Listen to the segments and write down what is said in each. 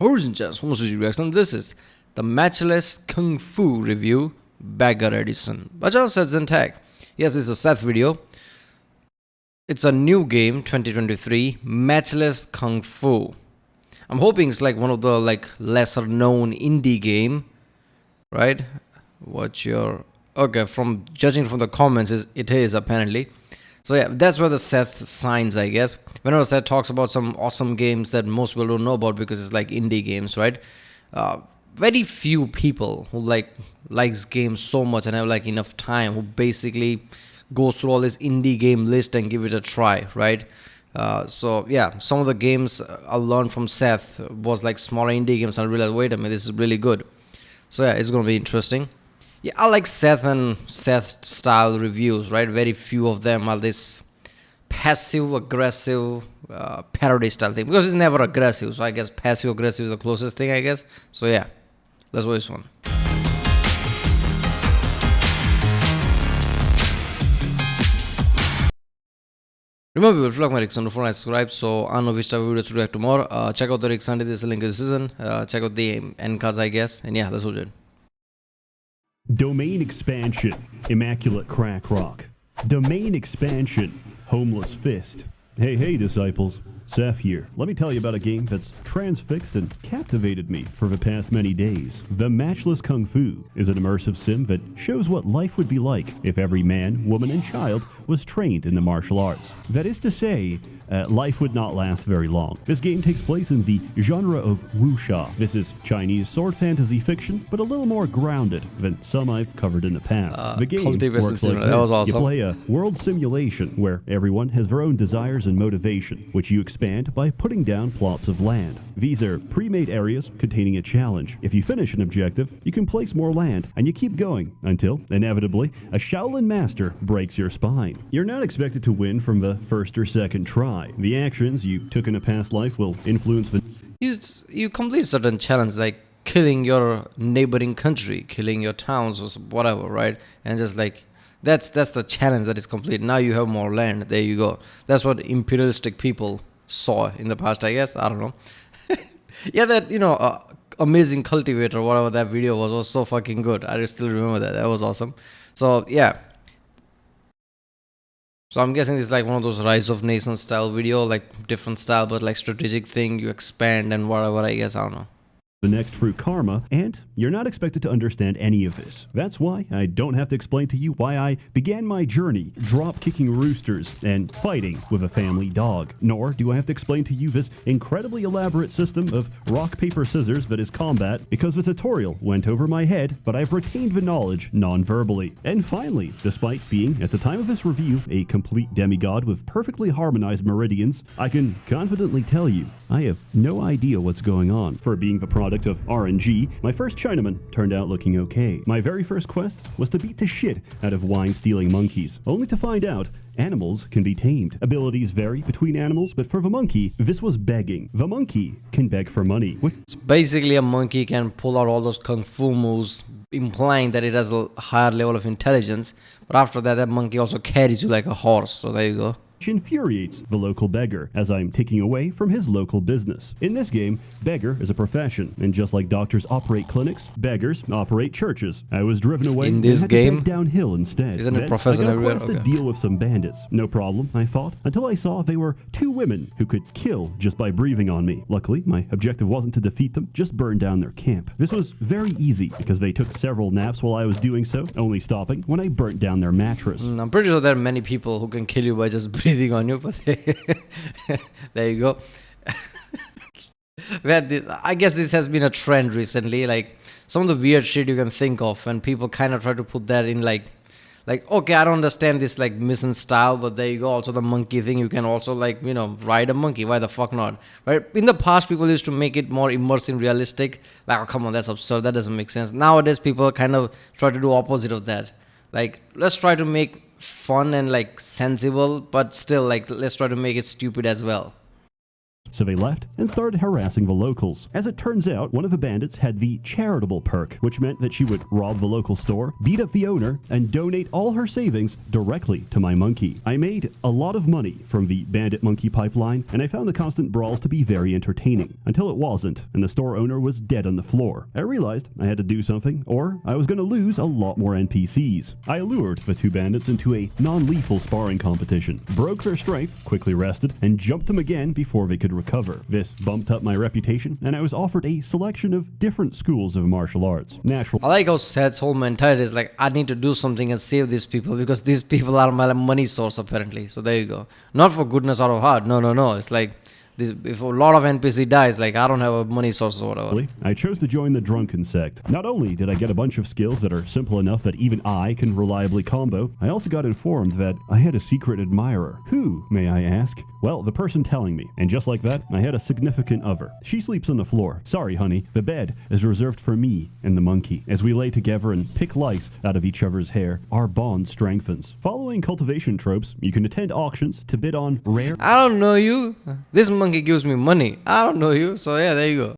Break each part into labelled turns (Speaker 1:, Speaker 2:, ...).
Speaker 1: Origin Chance, reaction. This is the Matchless Kungfu review, Beggar edition. By SsethTzeentach. Yes, it's a Seth video. It's a new game, 2023, Matchless Kungfu. I'm hoping it's like one of the lesser known indie game, right? Okay, from judging from the comments, it is apparently. So yeah, that's where the Seth signs, I guess. Whenever Seth talks about some awesome games that most people don't know about because it's like indie games, right? Very few people who likes games so much and have enough time who basically goes through all this indie game list and give it a try, right? So yeah, some of the games I learned from Seth was like smaller indie games, and I realized, wait a minute, this is really good. So yeah, it's gonna be interesting. Yeah, I like Seth and Seth style reviews, right? Very few of them are this passive aggressive parody style thing, because it's never aggressive. So I guess passive aggressive is the closest thing, I guess. So yeah, let's watch this one. Remember, if you like my Rick Sunday, subscribe so I know which type of videos to react to more. Check out the Rick Sunday, this is the link in the season. Check out the end cards, I guess. And yeah, let's watch it.
Speaker 2: Domain expansion, Immaculate Crack Rock. Domain expansion, Homeless Fist. Hey disciples, Seth here. Let me tell you about a game that's transfixed and captivated me for the past many days. The Matchless Kungfu is an immersive sim that shows what life would be like if every man, woman, and child was trained in the martial arts. That is to say, life would not last very long. This game takes place in the genre of wuxia. This is Chinese sword fantasy fiction, but a little more grounded than some I've covered in the past. The game works like this.
Speaker 1: That was awesome.
Speaker 2: You play a world simulation where everyone has their own desires and motivation, which you expand by putting down plots of land. These are pre-made areas containing a challenge. If you finish an objective, you can place more land, and you keep going until, inevitably, a Shaolin master breaks your spine. You're not expected to win from the first or second try. The actions you took in a past life will influence the...
Speaker 1: You complete certain challenge, like killing your neighboring country, killing your towns or whatever, right? And just that's the challenge that is complete. Now you have more land. There you go. That's what imperialistic people saw in the past, I guess. I don't know. Yeah, that amazing cultivator, whatever that video was so fucking good. I still remember that. That was awesome. So yeah. So I'm guessing this is like one of those Rise of Nations style video, like different style, but like strategic thing. You expand and whatever, I guess. I don't know.
Speaker 2: The next through karma, and you're not expected to understand any of this. That's why I don't have to explain to you why I began my journey drop-kicking roosters and fighting with a family dog. Nor do I have to explain to you this incredibly elaborate system of rock, paper, scissors that is combat, because the tutorial went over my head, but I've retained the knowledge non-verbally. And finally, despite being, at the time of this review, a complete demigod with perfectly harmonized meridians, I can confidently tell you, I have no idea what's going on. For being the product of RNG, my first Chinaman turned out looking okay. My very first quest was to beat the shit out of wine-stealing monkeys, only to find out animals can be tamed. Abilities vary between animals, but for the monkey, this was begging. The monkey can beg for money.
Speaker 1: So basically, a monkey can pull out all those kung fu moves, implying that it has a higher level of intelligence, but after that, that monkey also carries you like a horse. So there you go.
Speaker 2: Which infuriates the local beggar, as I'm taking away from his local business. In this game, beggar is a profession, and just like doctors operate clinics, beggars operate churches. I was driven away
Speaker 1: in this
Speaker 2: and had
Speaker 1: game
Speaker 2: to beg downhill instead.
Speaker 1: Isn't it professor everywhere?
Speaker 2: I got to deal with some bandits. No problem, I thought, until I saw they were two women who could kill just by breathing on me. Luckily, my objective wasn't to defeat them, just burn down their camp. This was very easy because they took several naps while I was doing so, only stopping when I burnt down their mattress.
Speaker 1: I'm pretty sure there are many people who can kill you by just breathing on you, but there you go. I guess this has been a trend recently, like some of the weird shit you can think of, and people kind of try to put that in like okay, I don't understand this like mission style, but there you go. Also the monkey thing, you can also ride a monkey. Why the fuck not, right? In the past, people used to make it more immersive, realistic. Like, oh, come on, that's absurd, that doesn't make sense. Nowadays, people kind of try to do opposite of that. Like, let's try to make fun and sensible, but still let's try to make it stupid as well.
Speaker 2: So they left and started harassing the locals. As it turns out, one of the bandits had the charitable perk, which meant that she would rob the local store, beat up the owner, and donate all her savings directly to my monkey. I made a lot of money from the bandit monkey pipeline, and I found the constant brawls to be very entertaining, until it wasn't, and the store owner was dead on the floor. I realized I had to do something, or I was going to lose a lot more NPCs. I allured the two bandits into a non-lethal sparring competition, broke their strength, quickly rested, and jumped them again before they could recover. This bumped up my reputation, and I was offered a selection of different schools of martial arts.
Speaker 1: I like how Seth's whole mentality is like, I need to do something and save these people because these people are my money source apparently. So there you go. Not for goodness out of heart. No. It's like, if a lot of NPC dies, like I don't have a money source or whatever.
Speaker 2: I chose to join the drunken sect. Not only did I get a bunch of skills that are simple enough that even I can reliably combo, I also got informed that I had a secret admirer. Who, may I ask? Well, the person telling me. And just like that, I had a significant other. She sleeps on the floor. Sorry, honey, the bed is reserved for me and the monkey. As we lay together and pick lice out of each other's hair, our bond strengthens. Following cultivation tropes, you can attend auctions to bid on rare...
Speaker 1: I don't know you. This monkey gives me money. I don't know you. So yeah, there you go.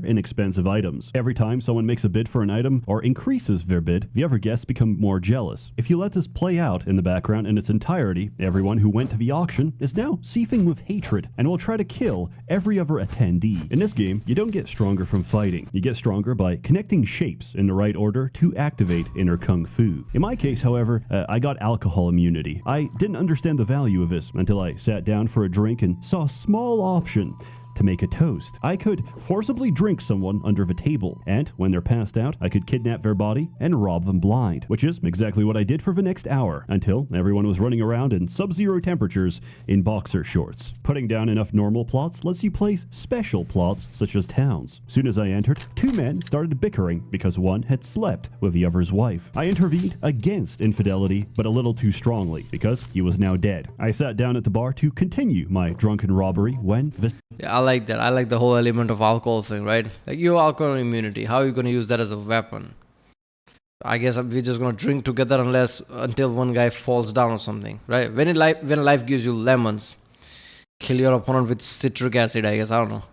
Speaker 2: Inexpensive items. Every time someone makes a bid for an item or increases their bid, the other guests become more jealous. If you let this play out in the background in its entirety, everyone who went to the auction is now seething with hatred and will try to kill every other attendee. In this game, you don't get stronger from fighting. You get stronger by connecting shapes in the right order to activate inner kung fu. In my case, however, I got alcohol immunity. I didn't understand the value of this until I sat down for a drink and saw a small option to make a toast. I could forcibly drink someone under the table, and when they're passed out, I could kidnap their body and rob them blind, which is exactly what I did for the next hour, until everyone was running around in sub-zero temperatures in boxer shorts. Putting down enough normal plots lets you place special plots, such as towns. Soon as I entered, two men started bickering because one had slept with the other's wife. I intervened against infidelity, but a little too strongly, because he was now dead. I sat down at the bar to continue my drunken robbery when the...
Speaker 1: Yeah, I like that. I like the whole element of alcohol thing, right? Like you have alcohol immunity. How are you going to use that as a weapon? I guess we're just going to drink together until one guy falls down or something, right? When life gives you lemons, kill your opponent with citric acid, I guess. I don't know.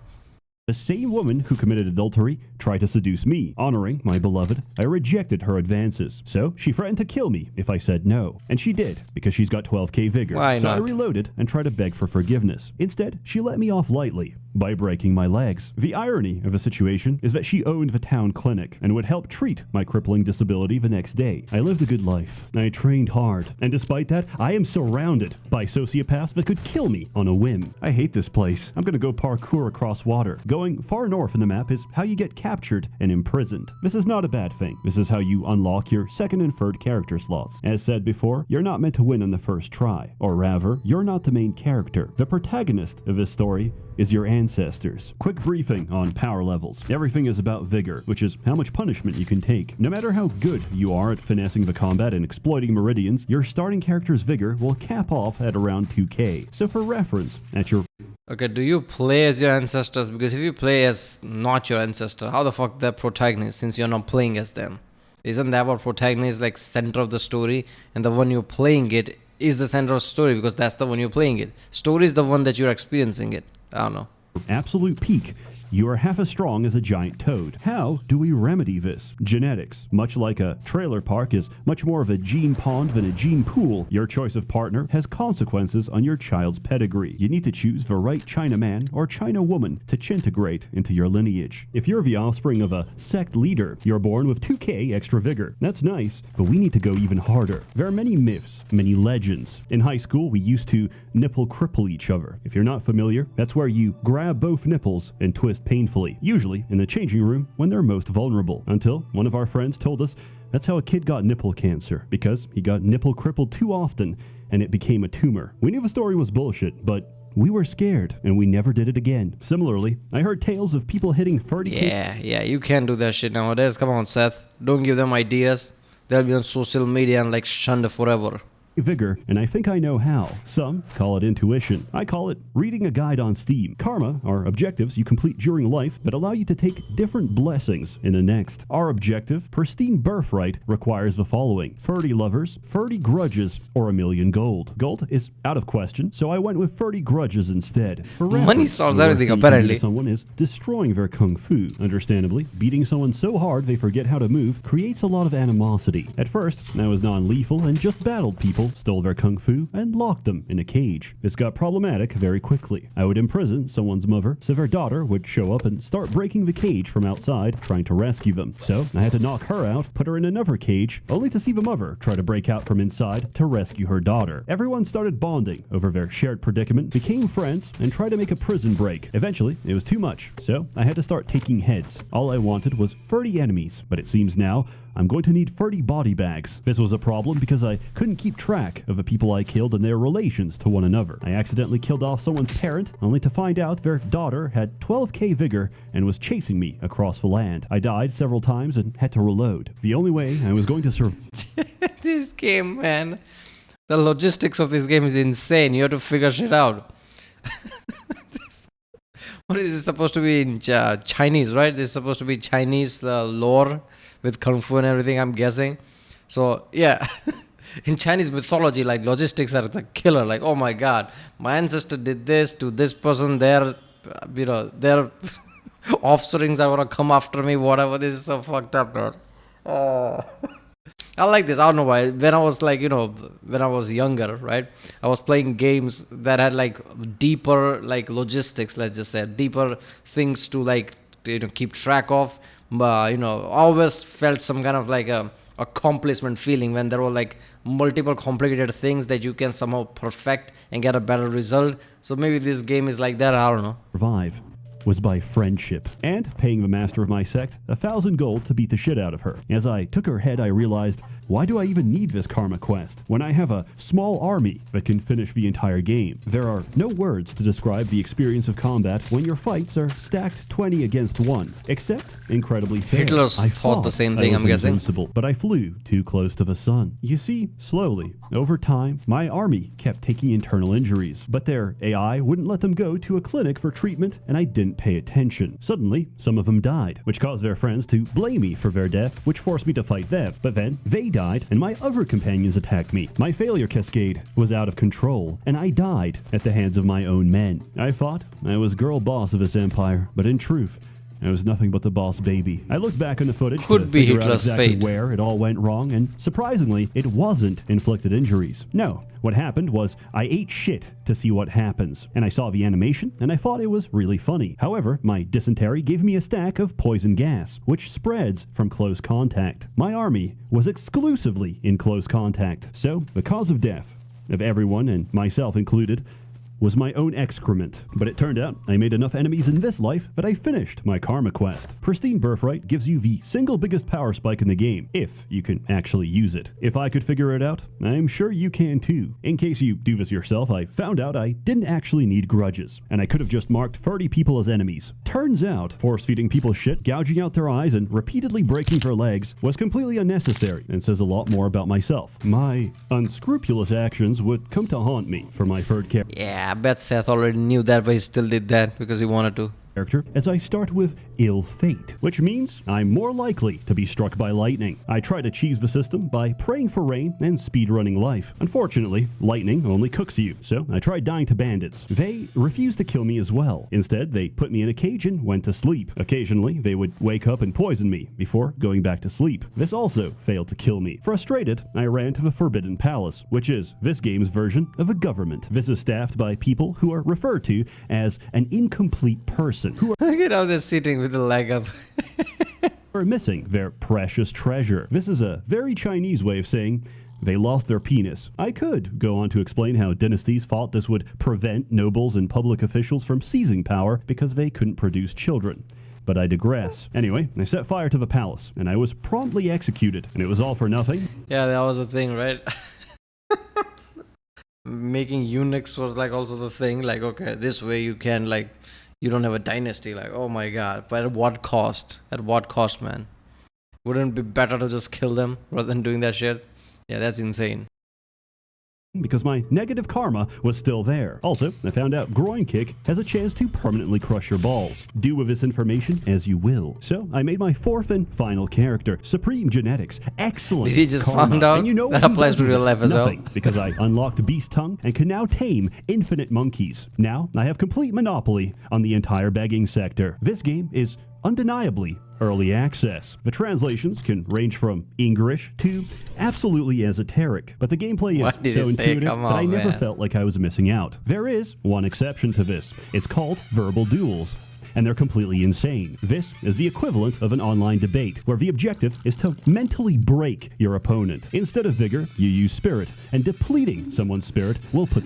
Speaker 2: The same woman who committed adultery tried to seduce me. Honoring my beloved, I rejected her advances. So she threatened to kill me if I said no. And she did, because she's got 12k vigor.
Speaker 1: Why
Speaker 2: so
Speaker 1: not?
Speaker 2: I reloaded and tried to beg for forgiveness. Instead, she let me off lightly by breaking my legs. The irony of the situation is that she owned the town clinic and would help treat my crippling disability the next day. I lived a good life. I trained hard. And despite that, I am surrounded by sociopaths that could kill me on a whim. I hate this place. I'm gonna go parkour across water. Going far north in the map is how you get captured and imprisoned. This is not a bad thing. This is how you unlock your second and third character slots. As said before, you're not meant to win on the first try. Or rather, you're not the main character. The protagonist of this story is your ancestors. Quick briefing on power levels. Everything is about vigor, which is how much punishment you can take. No matter how good you are at finessing the combat and exploiting meridians, your starting character's vigor will cap off at around 2k. So for reference, at your...
Speaker 1: Okay, do you play as your ancestors? Because if you play as not your ancestor, how the fuck the protagonist, since you're not playing as them? Isn't that what protagonist is, like center of the story, and the one you're playing it is the center of the story because that's the one you're playing it. Story is the one that you're experiencing it. I don't know.
Speaker 2: Absolute peak, you are half as strong as a giant toad. How do we remedy this? Genetics. Much like a trailer park is much more of a gene pond than a gene pool, your choice of partner has consequences on your child's pedigree. You need to choose the right Chinaman or China woman to chintegrate into your lineage. If you're the offspring of a sect leader, you're born with 2k extra vigor. That's nice, but we need to go even harder. There are many myths, many legends. In high school, we used to nipple cripple each other. If you're not familiar, that's where you grab both nipples and twist painfully, usually in the changing room when they're most vulnerable. Until one of our friends told us that's how a kid got nipple cancer, because he got nipple crippled too often and it became a tumor. We knew the story was bullshit, but we were scared and we never did it again. Similarly, I heard tales of people hitting 30k.
Speaker 1: Yeah, you can't do that shit nowadays. Come on, Seth. Don't give them ideas. They'll be on social media and like shunned forever.
Speaker 2: vigor, and I think I know how. Some call it intuition. I call it reading a guide on Steam. Karma are objectives you complete during life that allow you to take different blessings in the next. Our objective, pristine birthright, requires the following: 30 lovers, 30 grudges, or 1,000,000 gold. Gold is out of question, so I went with 30 grudges instead. For
Speaker 1: Money
Speaker 2: reference,
Speaker 1: solves
Speaker 2: the worst
Speaker 1: everything,
Speaker 2: thing you can do
Speaker 1: apparently.
Speaker 2: to someone is destroying their kung fu. Understandably, beating someone so hard they forget how to move creates a lot of animosity. At first, I was non-lethal and just battled people, stole their kung fu, and locked them in a cage. This got problematic very quickly. I would imprison someone's mother, so their daughter would show up and start breaking the cage from outside, trying to rescue them. So I had to knock her out, put her in another cage, only to see the mother try to break out from inside to rescue her daughter. Everyone started bonding over their shared predicament, became friends, and tried to make a prison break. Eventually, it was too much, so I had to start taking heads. All I wanted was 30 enemies, but it seems now I'm going to need 30 body bags. This was a problem because I couldn't keep track of the people I killed and their relations to one another. I accidentally killed off someone's parent, only to find out their daughter had 12k vigor and was chasing me across the land. I died several times and had to reload. The only way I was going to survive
Speaker 1: This game, man. The logistics of this game is insane. You have to figure shit out. What is this supposed to be in Chinese, right? This is supposed to be Chinese lore with Kung Fu and everything, I'm guessing. So, yeah. In Chinese mythology, like, logistics are the killer. Like, oh my god, my ancestor did this to this person. Their offsprings are gonna come after me, whatever. This is so fucked up, man. I like this. I don't know why. When I was when I was younger, right? I was playing games that had like deeper like logistics, let's just say, deeper things to like keep track of. I always felt some kind of like a accomplishment feeling when there were like multiple complicated things that you can somehow perfect and get a better result. So maybe this game is like that. I don't know.
Speaker 2: was by friendship, and paying the master of my sect 1,000 gold to beat the shit out of her. As I took her head, I realized, why do I even need this karma quest when I have a small army that can finish the entire game? There are no words to describe the experience of combat when your fights are stacked 20 against 1, except incredibly fair.
Speaker 1: Hitler thought the same thing, I'm guessing.
Speaker 2: Invincible, but I flew too close to the sun. You see, slowly, over time, my army kept taking internal injuries, but their AI wouldn't let them go to a clinic for treatment, and I didn't pay attention. Suddenly, some of them died, which caused their friends to blame me for their death, which forced me to fight them. But then, they died, and my other companions attacked me. My failure cascade was out of control, and I died at the hands of my own men. I thought I was girl boss of this empire, but in truth, I was nothing but the boss baby. I looked back on the footage to figure out exactly where it all went wrong, and surprisingly, it wasn't inflicted injuries. No, what happened was I ate shit to see what happens, and I saw the animation, and I thought it was really funny. However, my dysentery gave me a stack of poison gas, which spreads from close contact. My army was exclusively in close contact, so the cause of death of everyone, and myself included, was my own excrement. But it turned out I made enough enemies in this life that I finished my karma quest. Pristine Birthright gives you the single biggest power spike in the game, if you can actually use it. If I could figure it out, I'm sure you can too. In case you do this yourself, I found out I didn't actually need grudges, and I could have just marked 30 people as enemies. Turns out, force-feeding people shit, gouging out their eyes, and repeatedly breaking their legs was completely unnecessary, and says a lot more about myself. My unscrupulous actions would come to haunt me for my third character.
Speaker 1: Yeah, I bet Seth already knew that, but he still did that because he wanted to.
Speaker 2: As I start with ill fate, which means I'm more likely to be struck by lightning. I try to cheese the system by praying for rain and speedrunning life. Unfortunately, lightning only cooks you, so I tried dying to bandits. They refused to kill me as well. Instead, they put me in a cage and went to sleep. Occasionally, they would wake up and poison me before going back to sleep. This also failed to kill me. Frustrated, I ran to the Forbidden Palace, which is this game's version of a government. This is staffed by people who are referred to as an incomplete person, who
Speaker 1: Look at how they're sitting with the leg up.
Speaker 2: are missing their precious treasure. This is a very Chinese way of saying they lost their penis. I could go on to explain how dynasties thought this would prevent nobles and public officials from seizing power because they couldn't produce children. But I digress. Anyway, I set fire to the palace, and I was promptly executed, and it was all for nothing.
Speaker 1: Yeah, that was the thing, right? Making eunuchs was like also the thing. Like, okay, this way you can like, you don't have a dynasty. Like, oh my god, but at what cost? At what cost, man? Wouldn't it be better to just kill them rather than doing that shit? Yeah, that's insane.
Speaker 2: because my negative karma was still there. Also, I found out groin kick has a chance to permanently crush your balls. Do with this information as you will. So I made my fourth and final character, Supreme Genetics. Excellent.
Speaker 1: Did he just
Speaker 2: karma.
Speaker 1: found out?
Speaker 2: And you know
Speaker 1: That
Speaker 2: what he
Speaker 1: applies
Speaker 2: does
Speaker 1: to
Speaker 2: with
Speaker 1: real
Speaker 2: it?
Speaker 1: life as well.
Speaker 2: Nothing, because I unlocked Beast Tongue and can now tame infinite monkeys. Now I have complete monopoly on the entire begging sector. This game is undeniably early access. The translations can range from English to absolutely esoteric, but the gameplay
Speaker 1: What
Speaker 2: is
Speaker 1: did
Speaker 2: so
Speaker 1: he say?
Speaker 2: intuitive
Speaker 1: Come
Speaker 2: that I
Speaker 1: on,
Speaker 2: never
Speaker 1: man.
Speaker 2: felt like I was missing out. There is one exception to this. It's called verbal duels, and they're completely insane. This is the equivalent of an online debate, where the objective is to mentally break your opponent. Instead of vigor, you use spirit, and depleting someone's spirit will put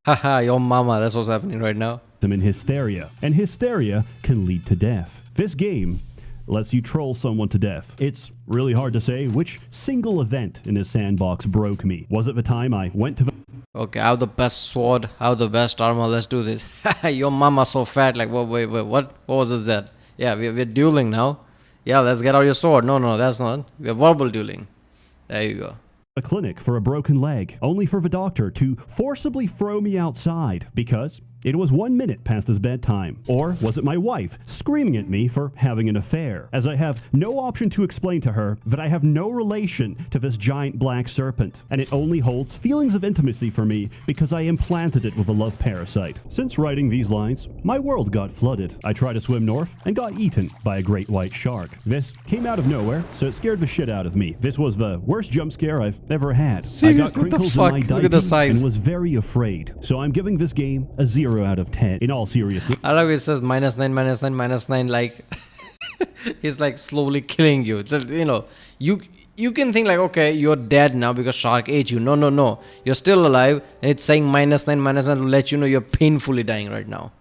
Speaker 1: Haha, your mama, that's what's happening right now.
Speaker 2: them in hysteria, and hysteria can lead to death. This game lets you troll someone to death. It's really hard to say which single event in this sandbox broke me. Was it the time I went to the
Speaker 1: Okay, I have the best sword, I have the best armor, let's do this. Your mama so fat, like, wait, what was it that? Yeah, we're dueling now. Yeah, let's get out your sword. No, that's not. We're verbal dueling. There you go.
Speaker 2: clinic for a broken leg, only for the doctor to forcibly throw me outside because it was 1 minute past his bedtime? Or was it my wife screaming at me for having an affair, as I have no option to explain to her that I have no relation to this giant black serpent, and it only holds feelings of intimacy for me because I implanted it with a love parasite? Since writing these lines, my world got flooded. I tried to swim north and got eaten by a great white shark. This came out of nowhere, so it scared the shit out of me. This was the worst jump scare I've ever had.
Speaker 1: Seriously,
Speaker 2: I got
Speaker 1: what the
Speaker 2: crinkles in
Speaker 1: fuck?
Speaker 2: my
Speaker 1: Look at the
Speaker 2: diaper
Speaker 1: size.
Speaker 2: and was very afraid. So I'm giving this game a 0 out of 10. In all seriousness,
Speaker 1: I like it says -9, like he's like slowly killing you. You know, you can think like, okay, you're dead now because shark ate you. No. You're still alive, and it's saying -9 to let you know you're painfully dying right now.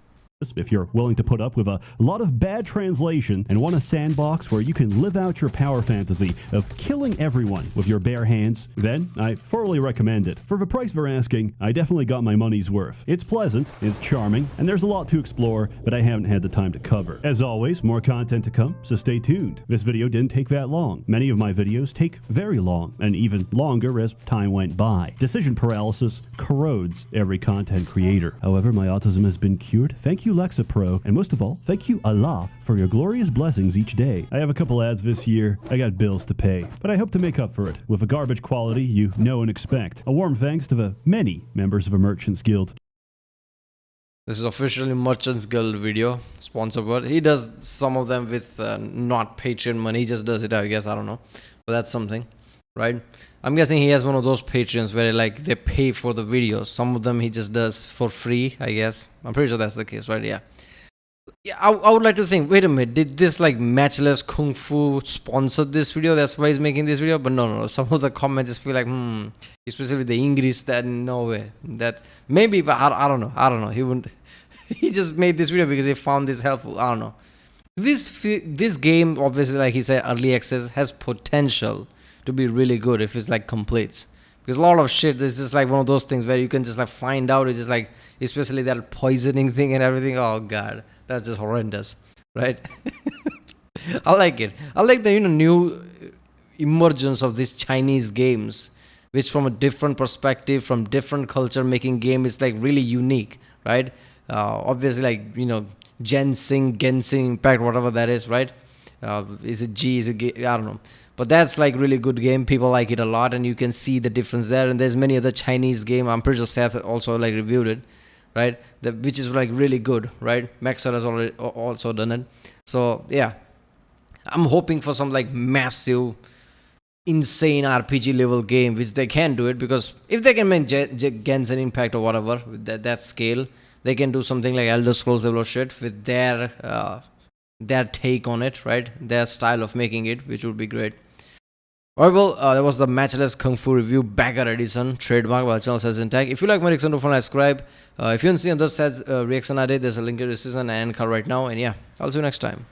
Speaker 2: if you're willing to put up with a lot of bad translation and want a sandbox where you can live out your power fantasy of killing everyone with your bare hands, then I thoroughly recommend it. For the price they're asking, I definitely got my money's worth. It's pleasant, it's charming, and there's a lot to explore, but I haven't had the time to cover. As always, more content to come, so stay tuned. This video didn't take that long. Many of my videos take very long, and even longer as time went by. Decision paralysis corrodes every content creator. However, my autism has been cured. Thank you, Lexapro, and most of all, thank you, Allah, for your glorious blessings each day. I have a couple ads this year. I got bills to pay, but I hope to make up for it with a garbage quality you know and expect. A warm thanks to the many members of a Merchants Guild.
Speaker 1: This is officially Merchants Guild video, sponsored, but he does some of them with not Patreon money. He just does it, I guess. I don't know, but that's something, right? I'm guessing he has one of those Patreons where like they pay for the videos. Some of them he just does for free, I guess. I'm pretty sure that's the case, right? Yeah. I would like to think, wait a minute, did this like Matchless Kungfu sponsor this video? That's why he's making this video? But no. Some of the comments just feel like, especially the English, that no way. That maybe, but I don't know. He wouldn't. He just made this video because he found this helpful. I don't know. This game, obviously, like he said, early access has potential to be really good if it's like completes. Because a lot of shit, this is like one of those things where you can just like find out. It's just like, especially that poisoning thing and everything. Oh god, that's just horrendous, right? I like it. I like the new emergence of these Chinese games, which from a different perspective, from different culture, making game is like really unique, right? Obviously, like Genshin Impact, whatever that is, right? Is it G? Is it G? I don't know. But that's like really good game. People like it a lot, and you can see the difference there. And there's many other Chinese game. I'm pretty sure Seth also like reviewed it, right? Which is like really good, right? Maxer has already also done it. So yeah, I'm hoping for some like massive, insane RPG level game, which they can do it, because if they can make Genshin Impact or whatever with that scale, they can do something like Elder Scrolls level shit with their take on it, right? Their style of making it, which would be great. Alright, well, that was the Matchless Kungfu review, Beggar edition, trademark by channel SsethTzeentach. If you like my reaction, don't forget to subscribe. If you want to see other reaction I did, there's a link in the description and card right now. And yeah, I'll see you next time.